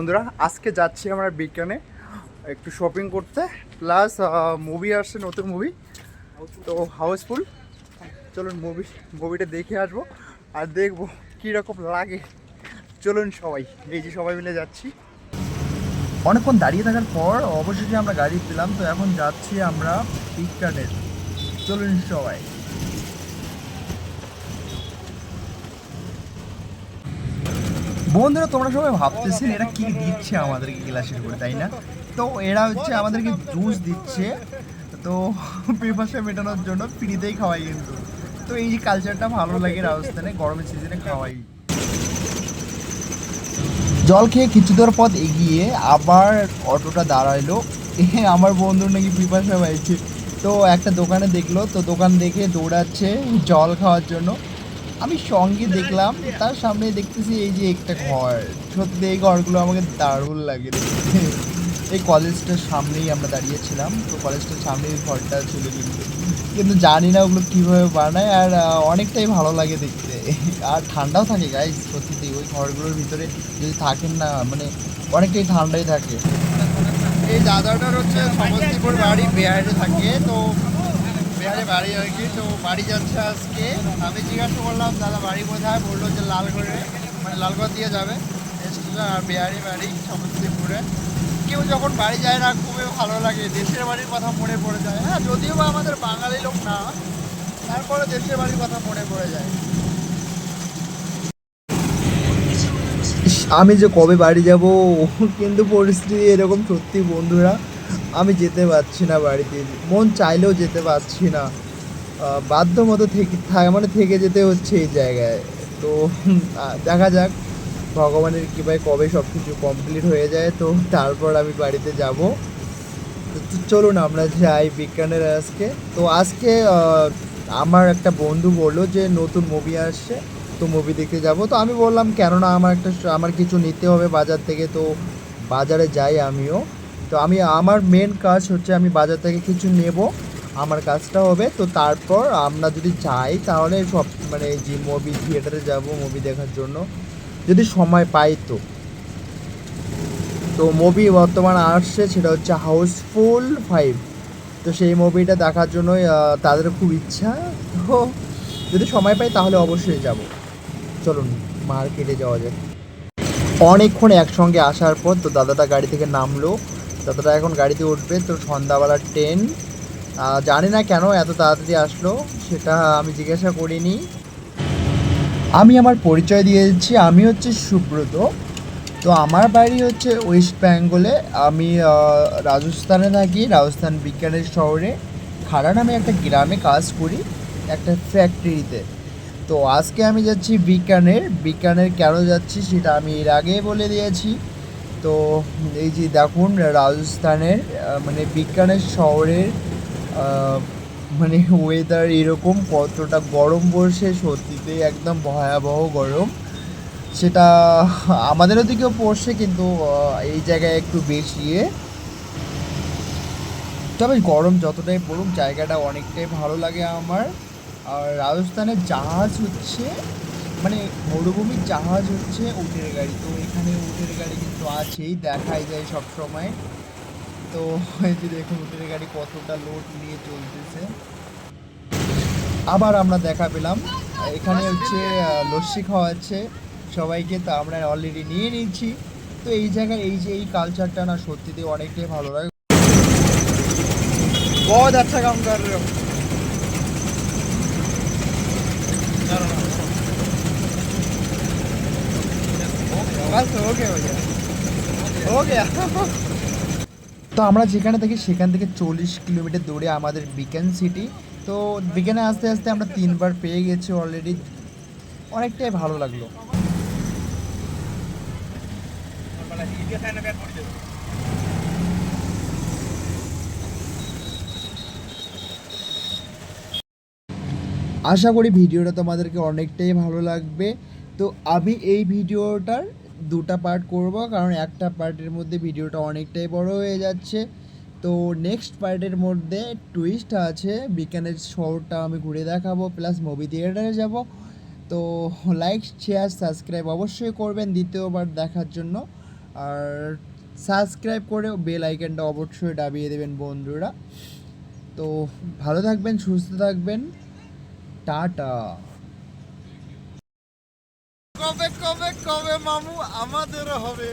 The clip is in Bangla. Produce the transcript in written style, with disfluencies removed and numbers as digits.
বন্ধুরা আজকে যাচ্ছি আমরা বিজ্ঞানে একটু শপিং করতে, প্লাস মুভি আসছে, নতুন মুভি তো হাউসফুল। চলুন মুভিটা দেখে আসবো আর দেখবো কীরকম লাগে। চলুন সবাই, এই যে সবাই মিলে যাচ্ছি। অনেকক্ষণ দাঁড়িয়ে থাকার পর অবশেষে আমরা গাড়ি পেলাম, তো এখন যাচ্ছি আমরা বিজ্ঞানের। চলুন সবাই। বন্ধুরা তোমরা সবাই ভাবতেছেন এরা কি দিচ্ছে আমাদেরকে গ্লাসের করে, তাই না? তো এরা হচ্ছে আমাদেরকে জুস দিচ্ছে, তো পিপাসা মেটানোর জন্য ফ্রিতেই খাওয়াই কিন্তু। তো এই যে কালচারটা ভালো লাগে রাজস্থানে, গরমের সিজনে খাওয়াই। জল খেয়ে কিছু দূর পথ এগিয়ে আবার অটোটা দাঁড়াইলো। আমার বন্ধুর নাকি পিপাসা পাইছে, তো একটা দোকানে দেখলো, তো দোকান দেখে দৌড়াচ্ছে জল খাওয়ার জন্য। আমি সঙ্গে দেখলাম, তার সামনে দেখতেছি এই যে একটা ঘর। সত্যি এই ঘরগুলো আমাকে দারুণ লাগে দেখতে। এই কলেজটার সামনেই আমরা দাঁড়িয়েছিলাম, তো কলেজটার সামনেই ঘরটা ছিল, কিন্তু জানি না ওগুলো কীভাবে বানায়। আর অনেকটাই ভালো লাগে দেখতে, আর ঠান্ডাও থাকে গাইস। সত্যিই ওই ঘরগুলোর ভিতরে যদি থাকেন না, মানে অনেকটাই ঠান্ডাই থাকে। এই দাদাটার হচ্ছে সমস্তিপুর বাড়ি, বিহারে থাকে, তো বিহারে বাড়ি আর কি। তো বাড়ি যাচ্ছে আজকে। আমি জিজ্ঞাসা করলাম দাদা বাড়ি কোথায়, বললো যে লালগড়ে, মানে লালগড় দিয়ে যাবে স্টেশন। আর বিহারি বাড়ি সমস্তিপুরে। কেউ যখন বাড়ি যায় না খুবই ভালো লাগে, দেশের বাড়ির কথা মনে পড়ে যায়। হ্যাঁ, যদিও বা আমাদের বাঙালি লোক না, তারপরে দেশের বাড়ির কথা মনে পড়ে যায়। আমি যে কবে বাড়ি যাব, কিন্তু পরিস্থিতি এরকম। সত্যি বন্ধুরা আমি যেতে পারছি না বাড়িতে, মন চাইলেও যেতে পারছি না। বাধ্য মতো থেকে যেতে হচ্ছে এই জায়গায়। তো দেখা যাক ভগবানের কৃপায় কবে সব কিছু কমপ্লিট হয়ে যায়, তো তারপর আমি বাড়িতে যাব। তো চলুন আমরা যাই বিজ্ঞানের আজকে। তো আজকে আমার একটা বন্ধু বললো যে নতুন মুভি আসছে, তো মুভি দেখতে যাব। তো আমি বললাম কেননা আমার কিছু নিতে হবে বাজার থেকে, তো বাজারে যাই আমিও। তো আমার মেন কাজ হচ্ছে আমি বাজার থেকে কিছু নেব, আমার কাজটা হবে। তো তারপর আমরা যদি যাই তাহলে সব, মানে যে মুভি থিয়েটারে যাব মুভি দেখার জন্য, যদি সময় পাই। তো তো মুভি বর্তমান আসছে, সেটা হচ্ছে হাউসফুল 5। তো সেই মুভিটা দেখার জন্যই তাদের খুব ইচ্ছা। তো যদি সময় পাই তাহলে অবশ্যই যাব। চলুন মার্কেটে যাওয়া যায়। অনেকক্ষণ একসঙ্গে আসার পর তো দাদাটা গাড়ি থেকে নামলো। দাদাটা এখন গাড়িতে উঠবে, তো সন্ধ্যাবেলার ট্রেন। জানি না কেন এত তাড়াতাড়ি আসলো, সেটা আমি জিজ্ঞাসা করিনি। আমি আমার পরিচয় দিয়েছি, আমি হচ্ছে সুব্রত। তো আমার বাড়ি হচ্ছে ওয়েস্ট বেঙ্গলে। আমি রাজস্থানে থাকি, রাজস্থান বিজ্ঞানের শহরে খাড়া নামে একটা গ্রামে কাজ করি, একটা ফ্যাক্টরিতে। তো আজকে আমি যাচ্ছি বিজ্ঞানের কেন যাচ্ছি সেটা আমি এর আগে বলে দিয়েছি। তো এই যে দেখুন রাজস্থানের মানে বিজ্ঞানের শহরের আহ, মানে ওয়েদার এরকম, কতটা গরম পড়ছে, সত্যিতে একদম ভয়াবহ গরম। সেটা আমাদের ওদিকেও পড়ছে, কিন্তু এই জায়গায় একটু বেশি। তবে গরম যতটাই পড়ুক জায়গাটা অনেকটাই ভালো লাগে আমার। আর রাজস্থানের জাহাজ হচ্ছে, মানে মরুভূমির জাহাজ হচ্ছে উটের গাড়ি। তো এখানে উটের গাড়ি কিন্তু আছেই, দেখাই যায় সব সময়। তো এই যে দেখুন উটের গাড়ি কতটা লোড নিয়ে চলতেছে। আবার আমরা দেখা পেলাম এখানে হচ্ছে লস্যি খাওয়াচ্ছে সবাইকে, তো আমরা অলরেডি নিয়ে নিচ্ছি। তো এই জায়গায় এই যে এই কালচারটা না সত্যিতে অনেকটাই ভালো লাগে। बहुत अच्छा काम कर रहे हो। बस हो गया हो गया। তো আমরা যেখানে থাকি সেখান থেকে 40 কিলোমিটার দূরে আমাদের বিকেন সিটি। তো বিকেনে আস্তে আস্তে আমরা 3বার পেয়ে গেছি অলরেডি, অনেকটাই ভালো লাগলো। আশা করি ভিডিওটা তোমাদেরকে অনেকটাই ভালো লাগবে। তো আমি এই ভিডিওটার দুটা পার্ট করব, কারণ একটা পার্টের মধ্যে ভিডিওটা অনেকটাই বড় হয়ে যাচ্ছে। তো নেক্সট পার্টের মধ্যে টুইস্ট আছে, বিকানের শহরটা আমি ঘুরে দেখাবো, প্লাস মুভি থিয়েটারে যাব। তো লাইক শেয়ার সাবস্ক্রাইব অবশ্যই করবেন দ্বিতীয়বার দেখার জন্য। আর সাবস্ক্রাইব করে বেল আইকনটা অবশ্যই দাবিয়ে দেবেন বন্ধুরা। তো ভালো থাকবেন, সুস্থ থাকবেন, টাটা। কবে কবে কবে মামু আমাদেরও হবে।